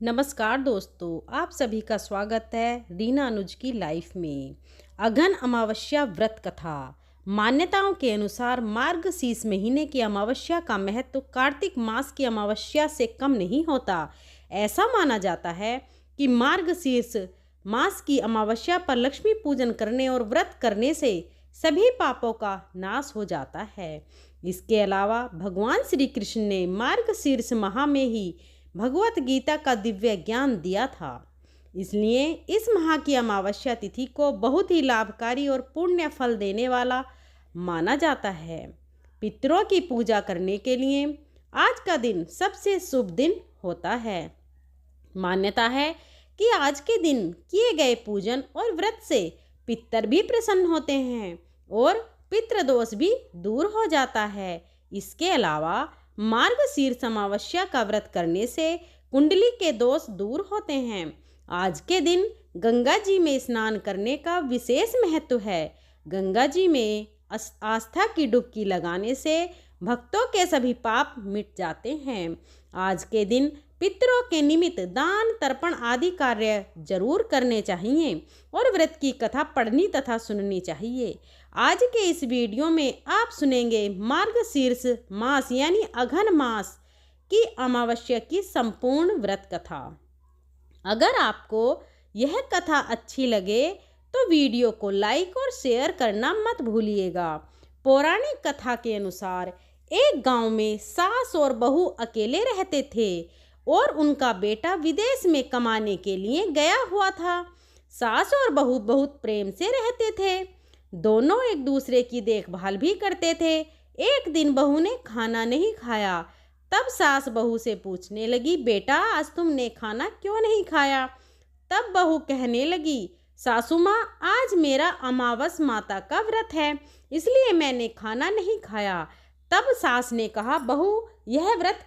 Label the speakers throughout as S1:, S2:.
S1: नमस्कार दोस्तों, आप सभी का स्वागत है रीना अनुज की लाइफ में। अघन अमावस्या व्रत कथा। मान्यताओं के अनुसार मार्गशीर्ष महीने की अमावस्या का महत्व कार्तिक मास की अमावस्या से कम नहीं होता। ऐसा माना जाता है कि मार्गशीर्ष मास की अमावस्या पर लक्ष्मी पूजन करने और व्रत करने से सभी पापों का नाश हो जाता है। इसके अलावा भगवान श्री कृष्ण ने मार्गशीर्ष माह में ही भगवत गीता का दिव्य ज्ञान दिया था। इसलिए इस माह की अमावस्या तिथि को बहुत ही लाभकारी और पुण्य फल देने वाला माना जाता है। पितरों की पूजा करने के लिए आज का दिन सबसे शुभ दिन होता है। मान्यता है कि आज के दिन किए गए पूजन और व्रत से पितर भी प्रसन्न होते हैं और पितृदोष भी दूर हो जाता है। इसके अलावा मार्गशीर्ष अमावस्या का व्रत करने से कुंडली के दोष दूर होते हैं। आज के दिन गंगा जी में स्नान करने का विशेष महत्व है। गंगा जी में आस्था की डुबकी लगाने से भक्तों के सभी पाप मिट जाते हैं। आज के दिन पितरों के निमित्त दान तर्पण आदि कार्य जरूर करने चाहिए और व्रत की कथा पढ़नी तथा सुननी चाहिए। आज के इस वीडियो में आप सुनेंगे मार्गशीर्ष मास यानी अघन मास की अमावस्या की संपूर्ण व्रत कथा। अगर आपको यह कथा अच्छी लगे तो वीडियो को लाइक और शेयर करना मत भूलिएगा। पौराणिक कथा के अनुसार एक गांव में सास और बहू अकेले रहते थे और उनका बेटा विदेश में कमाने के लिए गया हुआ था। सास और बहू बहुत प्रेम से रहते थे। दोनों एक दूसरे की देखभाल भी करते थे। एक दिन बहू ने खाना नहीं खाया। तब सास बहू से पूछने लगी, बेटा आज तुमने खाना क्यों नहीं खाया? तब बहू कहने लगी, सासू माँ आज मेरा अमावस माता का व्रत है, इसलिए मैंने खाना नहीं खाया। तब सास ने कहा, बहू यह व्रत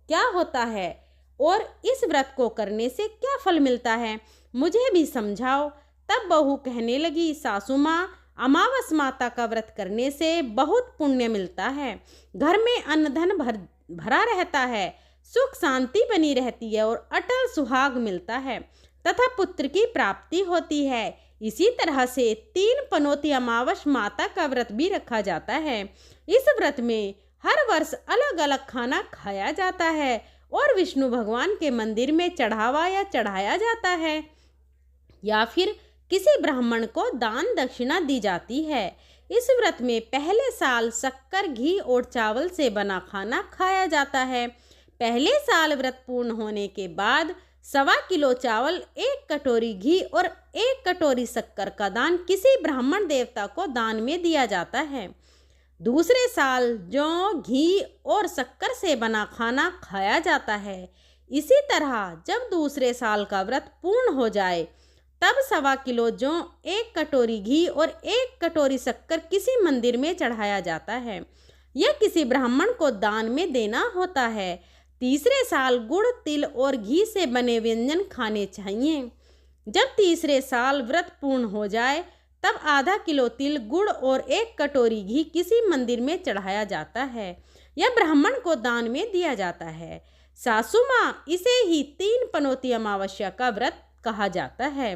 S1: क्या होता है और इस व्रत को करने से क्या फल मिलता है, मुझे भी समझाओ। तब बहू कहने लगी, सासू माँ अमावस माता का व्रत करने से बहुत पुण्य मिलता है, घर में अन्न धन भरा रहता है, सुख शांति बनी रहती है और अटल सुहाग मिलता है तथा पुत्र की प्राप्ति होती है। इसी तरह से 3 पनौती अमावस माता का व्रत भी रखा जाता है। इस व्रत में हर वर्ष अलग अलग खाना खाया जाता है और विष्णु भगवान के मंदिर में चढ़ावा या चढ़ाया जाता है या फिर किसी ब्राह्मण को दान दक्षिणा दी जाती है। इस व्रत में पहले साल शक्कर घी और चावल से बना खाना खाया जाता है। पहले साल व्रत पूर्ण होने के बाद 1.25 किलो चावल, 1 कटोरी घी और 1 कटोरी शक्कर का दान किसी ब्राह्मण देवता को दान में दिया जाता है। दूसरे साल जौ, घी और शक्कर से बना खाना खाया जाता है। इसी तरह जब दूसरे साल का व्रत पूर्ण हो जाए तब 1.25 किलो जौ, 1 कटोरी घी और 1 कटोरी शक्कर किसी मंदिर में चढ़ाया जाता है या किसी ब्राह्मण को दान में देना होता है। तीसरे साल गुड़, तिल और घी से बने व्यंजन खाने चाहिए। जब तीसरे साल व्रत पूर्ण हो जाए तब आधा किलो तिल, गुड़ और 1 कटोरी घी किसी मंदिर में चढ़ाया जाता है या ब्राह्मण को दान में दिया जाता है। सासू माँ इसे ही 3 पनौती अमावस्या का व्रत कहा जाता है।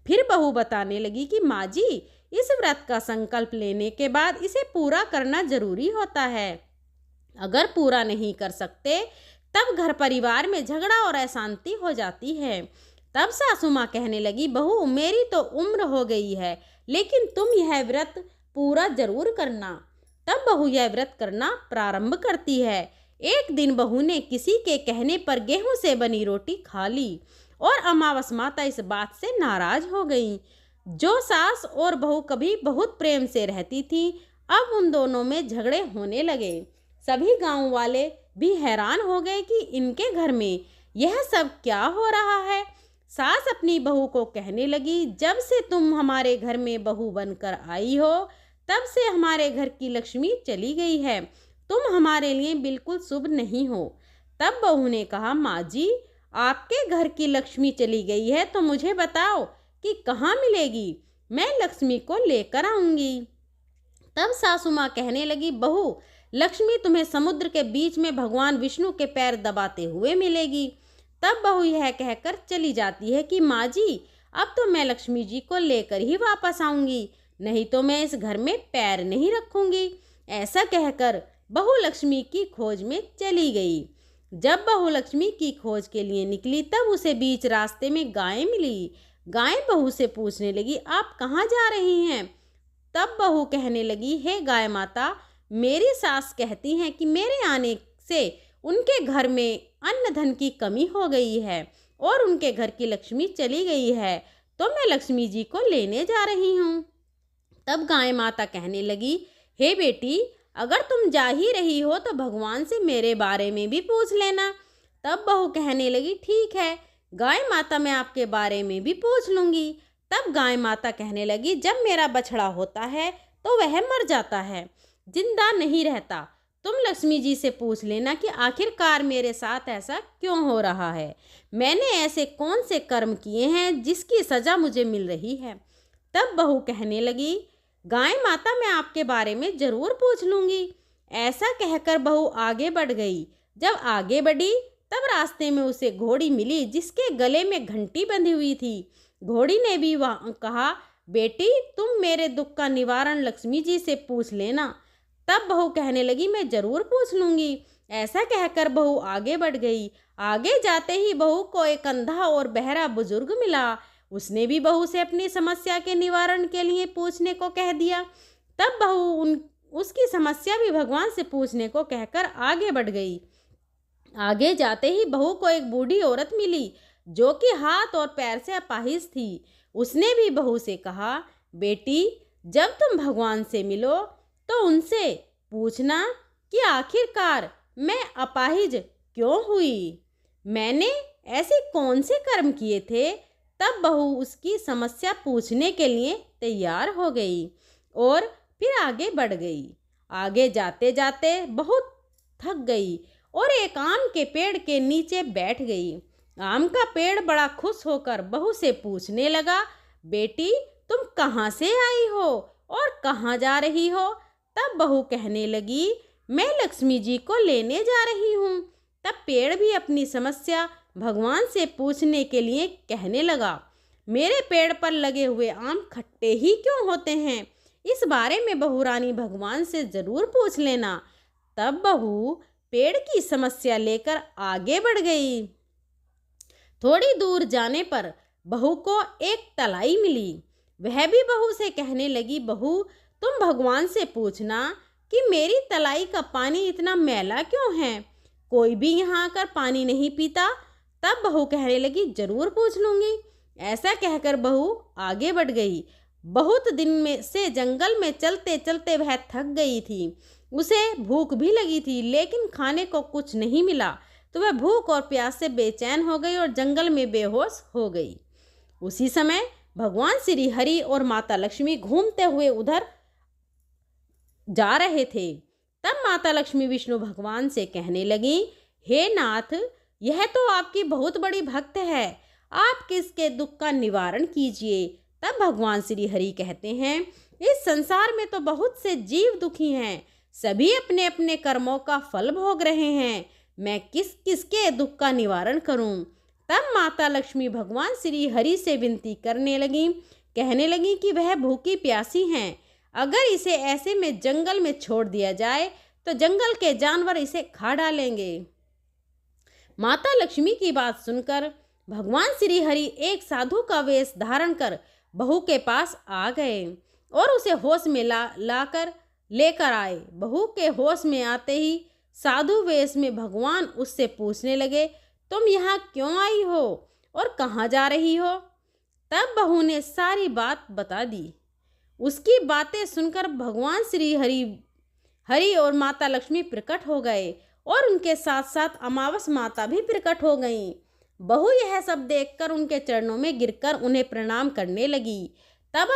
S1: फिर बहू बताने लगी कि माँ जी इस व्रत का संकल्प लेने के बाद इसे पूरा करना जरूरी होता है। अगर पूरा नहीं कर सकते तब घर परिवार में झगड़ा और अशांति हो जाती है। तब सासू माँ कहने लगी, बहू मेरी तो उम्र हो गई है लेकिन तुम यह व्रत पूरा जरूर करना। तब बहू यह व्रत करना प्रारंभ करती है। एक दिन बहू ने किसी के कहने पर गेहूं से बनी रोटी खा ली और अमावस माता इस बात से नाराज हो गई। जो सास और बहू कभी बहुत प्रेम से रहती थी, अब उन दोनों में झगड़े होने लगे। सभी गांव वाले भी हैरान हो गए कि इनके घर में यह सब क्या हो रहा है। सास अपनी बहू को कहने लगी, जब से तुम हमारे घर में बहू बनकर आई हो तब से हमारे घर की लक्ष्मी चली गई है, तुम हमारे लिए बिल्कुल शुभ नहीं हो। तब बहू ने कहा, माँ जी आपके घर की लक्ष्मी चली गई है तो मुझे बताओ कि कहाँ मिलेगी, मैं लक्ष्मी को लेकर आऊंगी। तब सासू माँ कहने लगी, बहू लक्ष्मी तुम्हें समुद्र के बीच में भगवान विष्णु के पैर दबाते हुए मिलेगी। तब बहू यह कहकर चली जाती है कि माँ जी, अब तो मैं लक्ष्मी जी को लेकर ही वापस आऊंगी, नहीं तो मैं इस घर में पैर नहीं रखूंगी। ऐसा कहकर बहू लक्ष्मी की खोज में चली गई। जब बहू लक्ष्मी की खोज के लिए निकली तब उसे बीच रास्ते में गाय मिली। गाय बहू से पूछने लगी, आप कहाँ जा रही हैं? तब बहू कहने लगी, हे गाय माता, मेरी सास कहती हैं कि मेरे आने से उनके घर में अन्न धन की कमी हो गई है और उनके घर की लक्ष्मी चली गई है, तो मैं लक्ष्मी जी को लेने जा रही हूँ। तब गाय माता कहने लगी, हे बेटी, अगर तुम जा ही रही हो तो भगवान से मेरे बारे में भी पूछ लेना। तब बहू कहने लगी, ठीक है गाय माता, मैं आपके बारे में भी पूछ लूँगी। तब गाय माता कहने लगी, जब मेरा बछड़ा होता है तो वह मर जाता है, जिंदा नहीं रहता। तुम लक्ष्मी जी से पूछ लेना कि आखिरकार मेरे साथ ऐसा क्यों हो रहा है, मैंने ऐसे कौन से कर्म किए हैं जिसकी सज़ा मुझे मिल रही है। तब बहू कहने लगी, गाय माता, मैं आपके बारे में ज़रूर पूछ लूँगी। ऐसा कहकर बहू आगे बढ़ गई। जब आगे बढ़ी तब रास्ते में उसे घोड़ी मिली जिसके गले में घंटी बंधी हुई थी। घोड़ी ने भी वहाँ कहा, बेटी, तुम मेरे दुख का निवारण लक्ष्मी जी से पूछ लेना। तब बहू कहने लगी, मैं ज़रूर पूछ लूँगी। ऐसा कहकर बहू आगे बढ़ गई। आगे जाते ही बहू को एक अंधा और बहरा बुजुर्ग मिला। उसने भी बहू से अपनी समस्या के निवारण के लिए पूछने को कह दिया। तब बहू उसकी समस्या भी भगवान से पूछने को कहकर आगे बढ़ गई। आगे जाते ही बहू को एक बूढ़ी औरत मिली जो कि हाथ और पैर से अपाहिज थी। उसने भी बहू से कहा, बेटी, जब तुम भगवान से मिलो तो उनसे पूछना कि आखिरकार मैं अपाहिज क्यों हुई, मैंने ऐसे कौन से कर्म किए थे। तब बहू उसकी समस्या पूछने के लिए तैयार हो गई और फिर आगे बढ़ गई। आगे जाते जाते बहुत थक गई और एक आम के पेड़ के नीचे बैठ गई। आम का पेड़ बड़ा खुश होकर बहू से पूछने लगा, बेटी, तुम कहाँ से आई हो और कहाँ जा रही हो? तब बहू कहने लगी, मैं लक्ष्मी जी को लेने जा रही हूँ। तब पेड़ भी अपनी समस्या भगवान से पूछने के लिए कहने लगा, मेरे पेड़ पर लगे हुए आम खट्टे ही क्यों होते हैं, इस बारे में बहू रानी भगवान से ज़रूर पूछ लेना। तब बहू पेड़ की समस्या लेकर आगे बढ़ गई। थोड़ी दूर जाने पर बहू को एक तलाई मिली। वह भी बहू से कहने लगी, बहू, तुम भगवान से पूछना कि मेरी तलाई का पानी इतना मैला क्यों है, कोई भी यहाँ आकर पानी नहीं पीता। तब बहू कहने लगी, जरूर पूछ लूँगी। ऐसा कहकर बहू आगे बढ़ गई। बहुत दिन में से जंगल में चलते चलते वह थक गई थी। उसे भूख भी लगी थी, लेकिन खाने को कुछ नहीं मिला तो वह भूख और प्यास से बेचैन हो गई और जंगल में बेहोश हो गई। उसी समय भगवान श्री हरि और माता लक्ष्मी घूमते हुए उधर जा रहे थे। तब माता लक्ष्मी विष्णु भगवान से कहने लगी, हे नाथ, यह तो आपकी बहुत बड़ी भक्त है, आप किसके दुख का निवारण कीजिए। तब भगवान श्री हरि कहते हैं, इस संसार में तो बहुत से जीव दुखी हैं, सभी अपने अपने कर्मों का फल भोग रहे हैं, मैं किसके दुख का निवारण करूं। तब माता लक्ष्मी भगवान श्री हरि से विनती करने लगी, कहने लगी कि वह भूखी प्यासी हैं, अगर इसे ऐसे में जंगल में छोड़ दिया जाए तो जंगल के जानवर इसे खा डालेंगे। माता लक्ष्मी की बात सुनकर भगवान श्री हरि एक साधु का वेश धारण कर बहू के पास आ गए और उसे होश में लाकर लेकर आए। बहू के होश में आते ही साधु वेश में भगवान उससे पूछने लगे, तुम यहाँ क्यों आई हो और कहाँ जा रही हो। तब बहू ने सारी बात बता दी। उसकी बातें सुनकर भगवान श्री हरि और माता लक्ष्मी प्रकट हो गए और उनके साथ साथ अमावस माता भी प्रकट हो गईं। बहू यह सब देखकर उनके चरणों में गिरकर उन्हें प्रणाम करने लगी। तब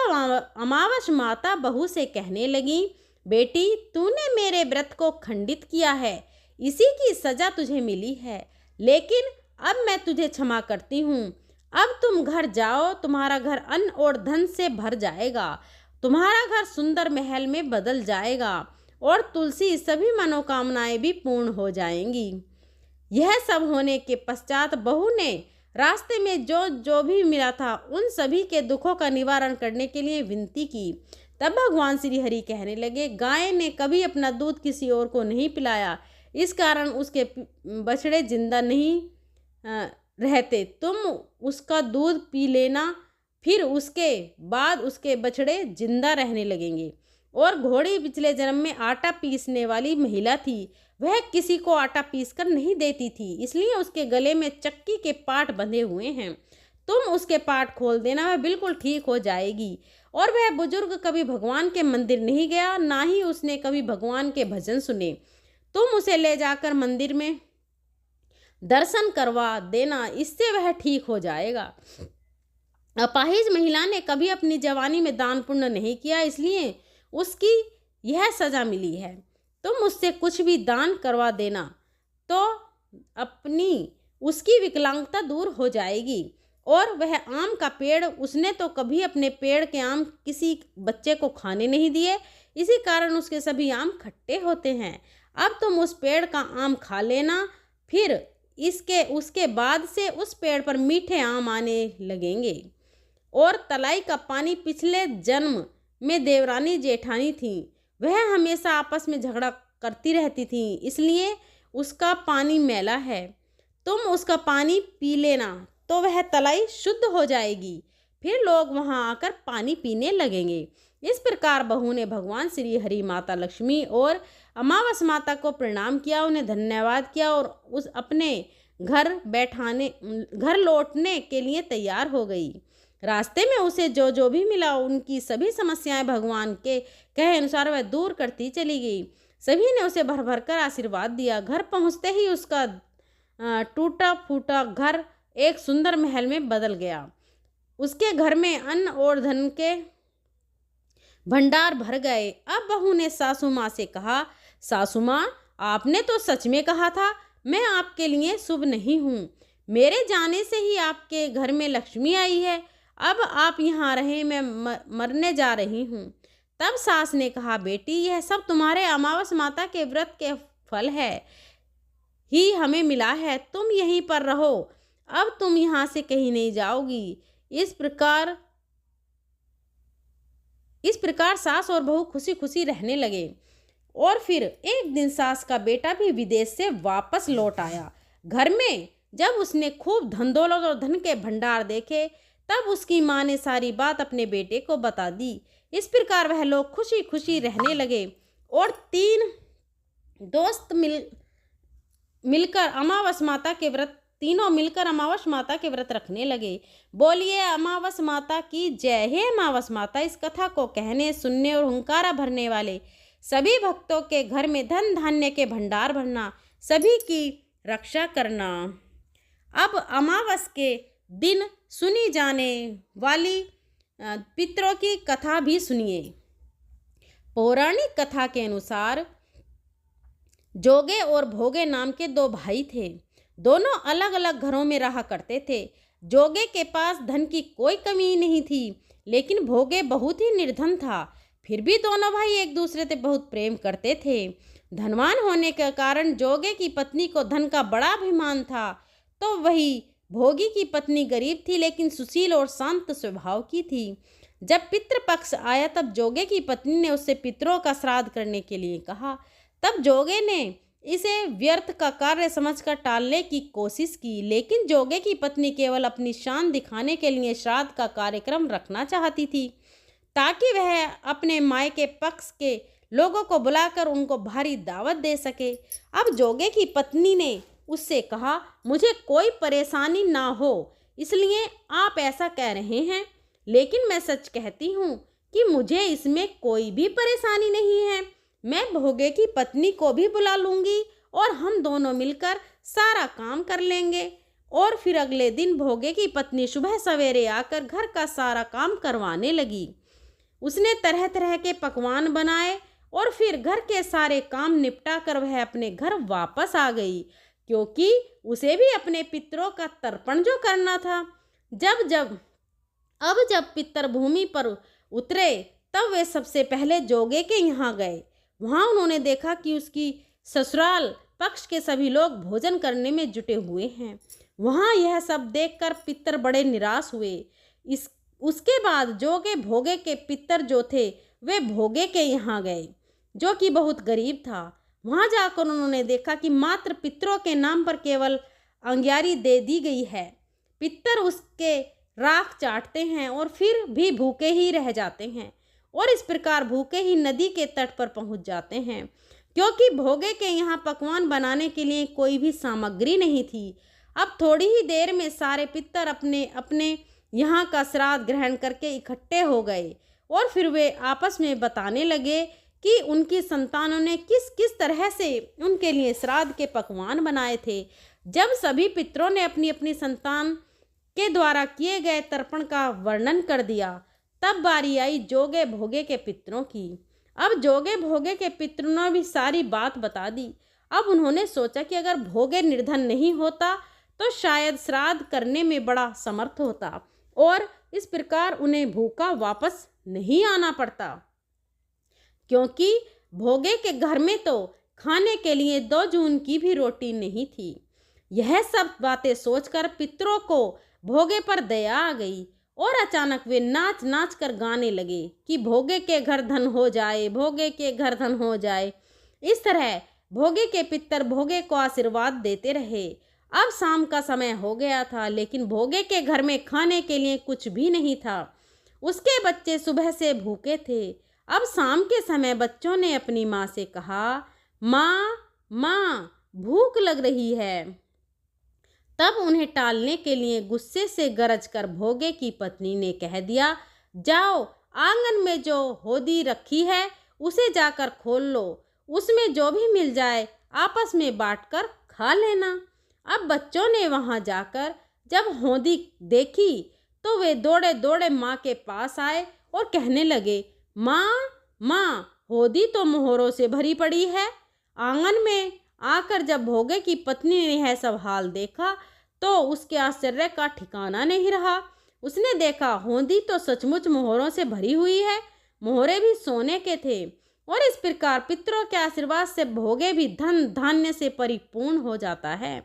S1: अमावस माता बहू से कहने लगी, बेटी, तूने मेरे व्रत को खंडित किया है, इसी की सजा तुझे मिली है, लेकिन अब मैं तुझे क्षमा करती हूँ। अब तुम घर जाओ, तुम्हारा घर अन्न और धन से भर जाएगा, तुम्हारा घर सुंदर महल में बदल जाएगा और तुलसी सभी मनोकामनाएं भी पूर्ण हो जाएंगी। यह सब होने के पश्चात बहू ने रास्ते में जो जो भी मिला था उन सभी के दुखों का निवारण करने के लिए विनती की। तब भगवान श्री हरि कहने लगे, गाय ने कभी अपना दूध किसी और को नहीं पिलाया, इस कारण उसके बछड़े जिंदा नहीं रहते। तुम उसका दूध पी लेना, फिर उसके बाद उसके बछड़े जिंदा रहने लगेंगे। और घोड़ी पिछले जन्म में आटा पीसने वाली महिला थी। वह किसी को आटा पीस कर नहीं देती थी, इसलिए उसके गले में चक्की के पाट बंधे हुए हैं। तुम उसके पाट खोल देना, वह बिल्कुल ठीक हो जाएगी। और वह बुजुर्ग कभी भगवान के मंदिर नहीं गया, ना ही उसने कभी भगवान के भजन सुने। तुम उसे ले जाकर मंदिर में दर्शन करवा देना, इससे वह ठीक हो जाएगा। अपाहिज महिला ने कभी अपनी जवानी में दान पुण्य नहीं किया, इसलिए उसकी यह सजा मिली है। तुम उससे कुछ भी दान करवा देना तो अपनी उसकी विकलांगता दूर हो जाएगी। और वह आम का पेड़, उसने तो कभी अपने पेड़ के आम किसी बच्चे को खाने नहीं दिए, इसी कारण उसके सभी आम खट्टे होते हैं। अब तुम उस पेड़ का आम खा लेना, फिर उसके बाद से उस पेड़ पर मीठे आम आने लगेंगे। और तलाई का पानी पिछले जन्म में देवरानी जेठानी थी, वह हमेशा आपस में झगड़ा करती रहती थी, इसलिए उसका पानी मैला है। तुम उसका पानी पी लेना तो वह तलाई शुद्ध हो जाएगी, फिर लोग वहां आकर पानी पीने लगेंगे। इस प्रकार बहू ने भगवान श्री हरि, माता लक्ष्मी और अमावस माता को प्रणाम किया, उन्हें धन्यवाद किया और उस अपने घर लौटने के लिए तैयार हो गई। रास्ते में उसे जो जो भी मिला उनकी सभी समस्याएं भगवान के कहे अनुसार वह दूर करती चली गई। सभी ने उसे भर भर कर आशीर्वाद दिया। घर पहुंचते ही उसका टूटा फूटा घर एक सुंदर महल में बदल गया। उसके घर में अन्न और धन के भंडार भर गए। अब बहू ने सासू माँ से कहा, सासू माँ, आपने तो सच में कहा था, मैं आपके लिए शुभ नहीं हूँ। मेरे जाने से ही आपके घर में लक्ष्मी आई है। अब आप यहाँ रहे, मैं मरने जा रही हूँ। तब सास ने कहा, बेटी, यह सब तुम्हारे अमावस माता के व्रत के फल है ही हमें मिला है। तुम यहीं पर रहो, अब तुम यहाँ से कहीं नहीं जाओगी। इस प्रकार सास और बहू खुशी खुशी रहने लगे। और फिर एक दिन सास का बेटा भी विदेश से वापस लौट आया। घर में जब उसने खूब धन दौलत और धन के भंडार देखे, तब उसकी माँ ने सारी बात अपने बेटे को बता दी। इस प्रकार वह लोग खुशी खुशी रहने लगे और तीनों मिलकर अमावस माता के व्रत रखने लगे। बोलिए अमावस माता की जय। हे अमावस माता, इस कथा को कहने, सुनने और हुंकारा भरने वाले सभी भक्तों के घर में धन धान्य के भंडार भरना, सभी की रक्षा करना। अब अमावस के दिन सुनी जाने वाली पितरों की कथा भी सुनिए। पौराणिक कथा के अनुसार जोगे और भोगे नाम के दो भाई थे। दोनों अलग अलग घरों में रहा करते थे। जोगे के पास धन की कोई कमी नहीं थी, लेकिन भोगे बहुत ही निर्धन था। फिर भी दोनों भाई एक दूसरे से बहुत प्रेम करते थे। धनवान होने के कारण जोगे की पत्नी को धन का बड़ा अभिमान था, तो वही भोगी की पत्नी गरीब थी, लेकिन सुशील और शांत स्वभाव की थी। जब पितृपक्ष आया, तब जोगे की पत्नी ने उससे पितरों का श्राद्ध करने के लिए कहा। तब जोगे ने इसे व्यर्थ का कार्य समझकर टालने की कोशिश की, लेकिन जोगे की पत्नी केवल अपनी शान दिखाने के लिए श्राद्ध का कार्यक्रम रखना चाहती थी, ताकि वह अपने मायके पक्ष के लोगों को बुलाकर उनको भारी दावत दे सके। अब जोगे की पत्नी ने उससे कहा, मुझे कोई परेशानी ना हो इसलिए आप ऐसा कह रहे हैं, लेकिन मैं सच कहती हूँ कि मुझे इसमें कोई भी परेशानी नहीं है। मैं भोगे की पत्नी को भी बुला लूँगी और हम दोनों मिलकर सारा काम कर लेंगे। और फिर अगले दिन भोगे की पत्नी सुबह सवेरे आकर घर का सारा काम करवाने लगी। उसने तरह तरह के पकवान बनाए और फिर घर के सारे काम निपटा कर वह अपने घर वापस आ गई, क्योंकि उसे भी अपने पितरों का तर्पण जो करना था। जब पितर भूमि पर उतरे, तब वे सबसे पहले जोगे के यहाँ गए। वहाँ उन्होंने देखा कि उसकी ससुराल पक्ष के सभी लोग भोजन करने में जुटे हुए हैं। वहाँ यह सब देखकर पितर बड़े निराश हुए। उसके बाद जोगे भोगे के पितर जो थे वे भोगे के यहाँ गए, जो कि बहुत गरीब था। वहाँ जाकर उन्होंने देखा कि मात्र पितरों के नाम पर केवल अंग्यारी दे दी गई है। पितर उसके राख चाटते हैं और फिर भी भूखे ही रह जाते हैं और इस प्रकार भूखे ही नदी के तट पर पहुंच जाते हैं, क्योंकि भोगे के यहाँ पकवान बनाने के लिए कोई भी सामग्री नहीं थी। अब थोड़ी ही देर में सारे पितर अपने अपने यहाँ का श्राद्ध ग्रहण करके इकट्ठे हो गए और फिर वे आपस में बताने लगे कि उनकी संतानों ने किस किस तरह से उनके लिए श्राद्ध के पकवान बनाए थे। जब सभी पितरों ने अपनी अपनी संतान के द्वारा किए गए तर्पण का वर्णन कर दिया, तब बारी आई जोगे भोगे के पितरों की। अब जोगे भोगे के पितरों ने भी सारी बात बता दी। अब उन्होंने सोचा कि अगर भोगे निर्धन नहीं होता तो शायद श्राद्ध करने में बड़ा समर्थ होता और इस प्रकार उन्हें भूखा वापस नहीं आना पड़ता, क्योंकि भोगे के घर में तो खाने के लिए 2 जून की भी रोटी नहीं थी। यह सब बातें सोचकर पितरों को भोगे पर दया आ गई और अचानक वे नाच नाच कर गाने लगे कि भोगे के घर धन हो जाए, भोगे के घर धन हो जाए। इस तरह भोगे के पितर भोगे को आशीर्वाद देते रहे। अब शाम का समय हो गया था, लेकिन भोगे के घर में खाने के लिए कुछ भी नहीं था। उसके बच्चे सुबह से भूखे थे। अब शाम के समय बच्चों ने अपनी माँ से कहा, माँ माँ भूख लग रही है। तब उन्हें टालने के लिए गुस्से से गरज कर भोगे की पत्नी ने कह दिया, जाओ आंगन में जो होदी रखी है उसे जाकर खोल लो, उसमें जो भी मिल जाए आपस में बांटकर खा लेना। अब बच्चों ने वहां जाकर जब होदी देखी तो वे दौड़े दौड़े माँ के पास आए और कहने लगे, माँ माँ होदी तो मोहरों से भरी पड़ी है। आंगन में आकर जब भोगे की पत्नी ने यह सब हाल देखा तो उसके आश्चर्य का ठिकाना नहीं रहा। उसने देखा होदी तो सचमुच मोहरों से भरी हुई है, मोहरे भी सोने के थे और इस प्रकार पितरों के आशीर्वाद से भोगे भी धन धान्य से परिपूर्ण हो जाता है।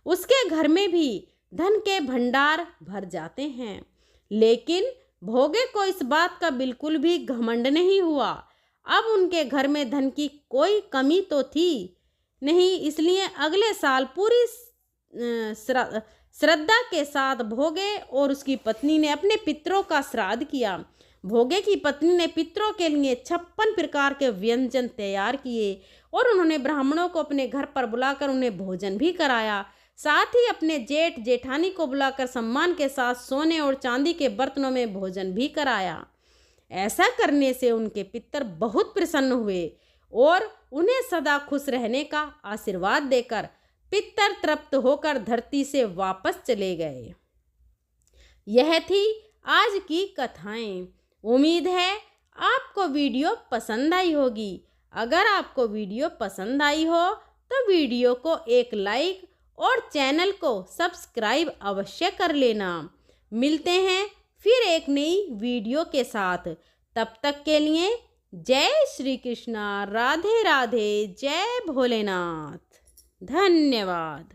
S1: उसके घर में भी धन के भंडार भर जाते हैं। लेकिन भोगे को इस बात का बिल्कुल भी घमंड नहीं हुआ। अब उनके घर में धन की कोई कमी तो थी नहीं, इसलिए अगले साल पूरी श्रद्धा के साथ भोगे और उसकी पत्नी ने अपने पितरों का श्राद्ध किया। भोगे की पत्नी ने पितरों के लिए 56 प्रकार के व्यंजन तैयार किए और उन्होंने ब्राह्मणों को अपने घर पर बुलाकर उन्हें भोजन भी कराया। साथ ही अपने जेठ जेठानी को बुलाकर सम्मान के साथ सोने और चांदी के बर्तनों में भोजन भी कराया। ऐसा करने से उनके पितर बहुत प्रसन्न हुए और उन्हें सदा खुश रहने का आशीर्वाद देकर पितर तृप्त होकर धरती से वापस चले गए। यह थी आज की कथाएं। उम्मीद है आपको वीडियो पसंद आई होगी। अगर आपको वीडियो पसंद आई हो तो वीडियो को एक लाइक और चैनल को सब्सक्राइब अवश्य कर लेना। मिलते हैं फिर एक नई वीडियो के साथ। तब तक के लिए जय श्री कृष्णा, राधे राधे, जय भोलेनाथ। धन्यवाद।